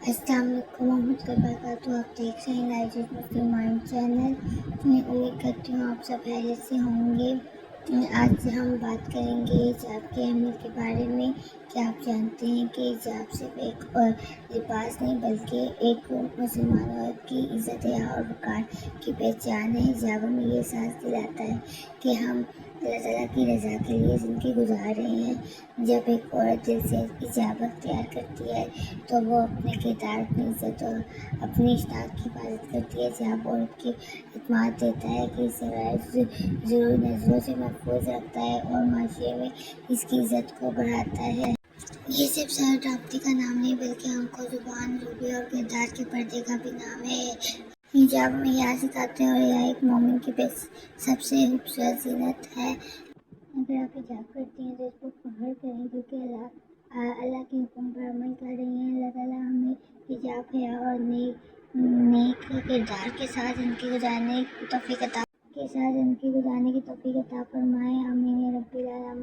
السلام علیکم ورحمۃ اللہ وبرکاتہ۔ آپ دیکھ رہے ہیں لائجز مسلم مائنڈ چینل۔ میں امید کرتی ہوں آپ سب خیریت سے ہوں گے۔ آج ہم بات کریں گے حجاب کی اہمیت کے بارے میں۔ کیا آپ جانتے ہیں کہ حجاب صرف ایک لباس نہیں بلکہ ایک مسلمان عورت کی عزت اور وقار کی پہچان ہے۔ حجاب ہمیں یہ احساس دلاتا ہے کہ ہم اللہ تعالیٰ کی رضا کے لیے زندگی گزار رہے ہیں۔ جب ایک عورت دل سے حجاب اختیار کرتی ہے تو وہ اپنے کردار، اپنی عزت اور اپنی شناخت کی حفاظت کرتی ہے۔ حجاب عورت کی اعتماد دیتا ہے کہ اسے غیر ضروری نظروں سے محفوظ رکھتا ہے اور معاشرے میں اس کی عزت کو بڑھاتا ہے۔ یہ صرف سر رابطے کا نام نہیں بلکہ آنکھوں، زبان، رویے اور کردار کے پردے کا بھی نام ہے۔ حجاب میں حیا سکھاتے ہیں اور حیا ایک مومن کی سب سے خوبصورت زینت ہے۔ اگر آپ حجاب کرتی ہیں تو اس کو فخر کریں کیونکہ اللہ کے حکم پر عمل کر رہی ہیں۔ اللہ تعالیٰ ہمیں حجاب، حیا اور نیک کردار کے ساتھ زندگی گزارنے کی توفیق عطا فرمائے۔ آمین یا رب العالمین۔